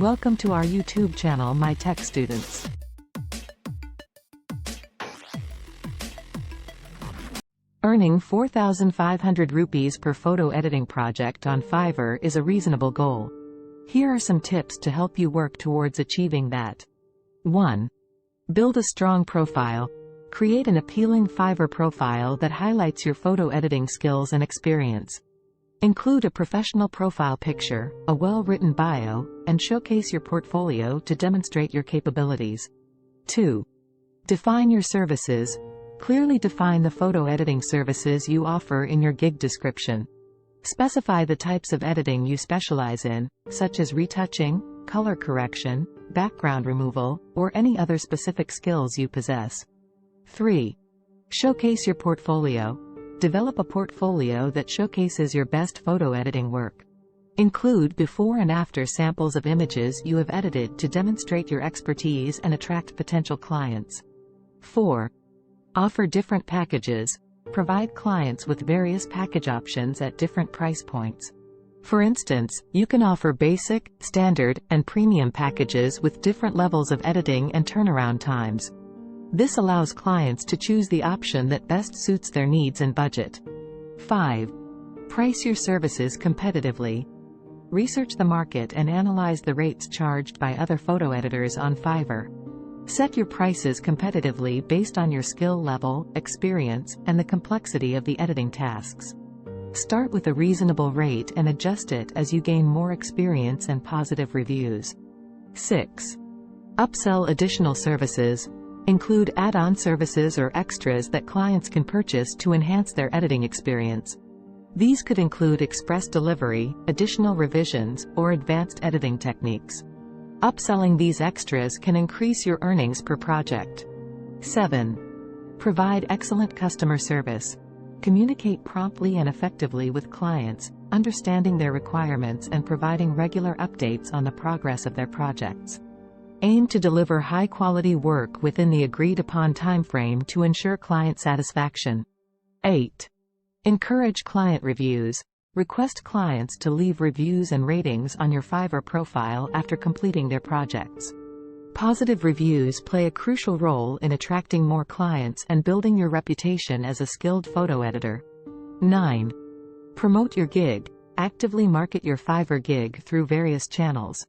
Welcome to our YouTube channel, My Tech Students. Earning 4,500 rupees per photo editing project on Fiverr is a reasonable goal. Here are some tips to help you work towards achieving that. 1. Build a strong profile. Create an appealing Fiverr profile that highlights your photo editing skills and experience. Include a professional profile picture, a well-written bio, and showcase your portfolio to demonstrate your capabilities. 2. Define your services. Clearly define the photo editing services you offer in your gig description. Specify the types of editing you specialize in, such as retouching, color correction, background removal, or any other specific skills you possess. 3. Showcase your portfolio. Develop a portfolio that showcases your best photo editing work. Include before and after samples of images you have edited to demonstrate your expertise and attract potential clients. 4. Offer different packages. Provide clients with various package options at different price points. For instance, you can offer basic, standard, and premium packages with different levels of editing and turnaround times. This allows clients to choose the option that best suits their needs and budget. 5. Price your services competitively. Research the market and analyze the rates charged by other photo editors on Fiverr. Set your prices competitively based on your skill level, experience, and the complexity of the editing tasks. Start with a reasonable rate and adjust it as you gain more experience and positive reviews. 6. Upsell additional services. Include add-on services or extras that clients can purchase to enhance their editing experience. These could include express delivery, additional revisions, or advanced editing techniques. Upselling these extras can increase your earnings per project. 7. Provide excellent customer service. Communicate promptly and effectively with clients, understanding their requirements and providing regular updates on the progress of their projects. Aim to deliver high-quality work within the agreed-upon timeframe to ensure client satisfaction. 8. Encourage client reviews. Request clients to leave reviews and ratings on your Fiverr profile after completing their projects. Positive reviews play a crucial role in attracting more clients and building your reputation as a skilled photo editor. 9. Promote your gig. Actively market your Fiverr gig through various channels.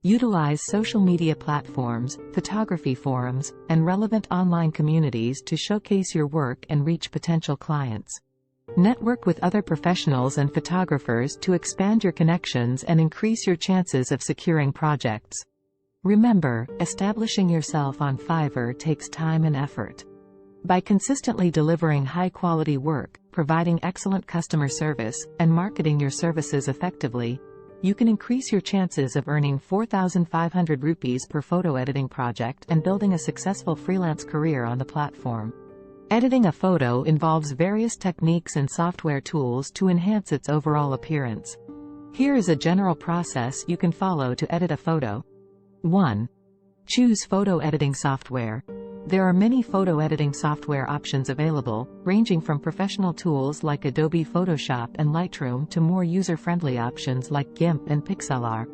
Utilize social media platforms, photography forums, and relevant online communities to showcase your work and reach potential clients. Network with other professionals and photographers to expand your connections and increase your chances of securing projects. Remember, establishing yourself on Fiverr takes time and effort. By consistently delivering high-quality work, providing excellent customer service, and marketing your services effectively, you can increase your chances of earning 4,500 rupees per photo editing project and building a successful freelance career on the platform. Editing a photo involves various techniques and software tools to enhance its overall appearance. Here is a general process you can follow to edit a photo. 1. Choose photo editing software. There are many photo editing software options available, ranging from professional tools like Adobe Photoshop and Lightroom to more user-friendly options like GIMP and Pixlr.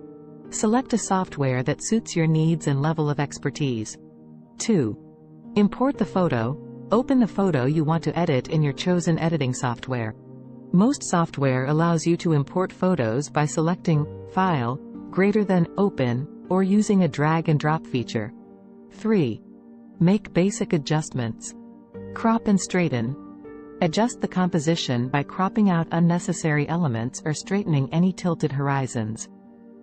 Select a software that suits your needs and level of expertise. 2. Import the photo. Open the photo you want to edit in your chosen editing software. Most software allows you to import photos by selecting File, greater than, Open, or using a drag-and-drop feature. 3. Make basic adjustments. Crop and straighten. Adjust the composition by cropping out unnecessary elements or straightening any tilted horizons.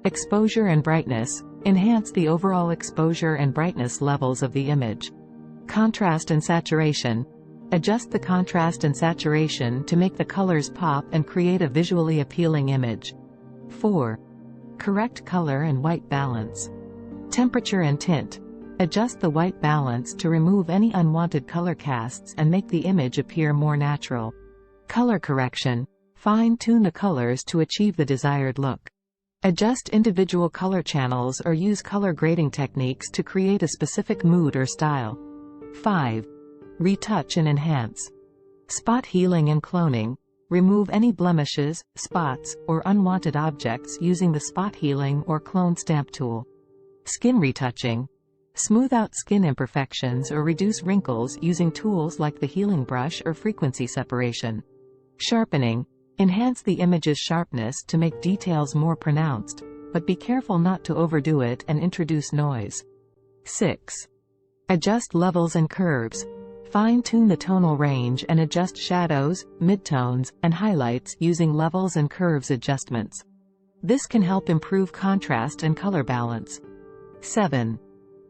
Exposure and brightness. Enhance the overall exposure and brightness levels of the image. Contrast and saturation. Adjust the contrast and saturation to make the colors pop and create a visually appealing image. 4. Correct color and white balance. Temperature and tint. Adjust the white balance to remove any unwanted color casts and make the image appear more natural. Color correction. Fine-tune the colors to achieve the desired look. Adjust individual color channels or use color grading techniques to create a specific mood or style. 5. Retouch and enhance. Spot healing and cloning. Remove any blemishes, spots, or unwanted objects using the spot healing or clone stamp tool. Skin retouching. Smooth out skin imperfections or reduce wrinkles using tools like the healing brush or frequency separation. Sharpening. Enhance the image's sharpness to make details more pronounced, but be careful not to overdo it and introduce noise. 6. Adjust levels and curves. Fine-tune the tonal range and adjust shadows, midtones, and highlights using levels and curves adjustments. This can help improve contrast and color balance. 7.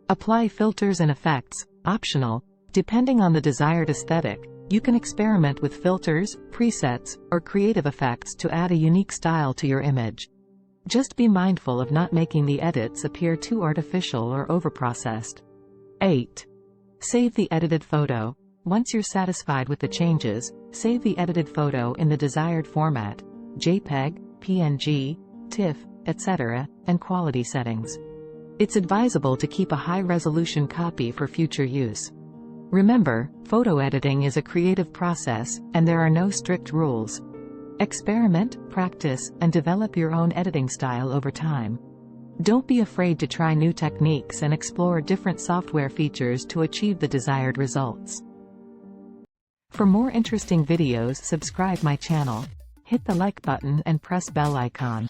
Apply filters and effects, optional. Depending on the desired aesthetic, you can experiment with filters, presets, or creative effects to add a unique style to your image. Just be mindful of not making the edits appear too artificial or overprocessed. 8. Save the edited photo. Once you're satisfied with the changes, save the edited photo in the desired format, JPEG, PNG, TIFF, etc., and quality settings. It's advisable to keep a high-resolution copy for future use. Remember, photo editing is a creative process, and there are no strict rules. Experiment, practice, and develop your own editing style over time. Don't be afraid to try new techniques and explore different software features to achieve the desired results. For more interesting videos, subscribe my channel. Hit the like button and press bell icon.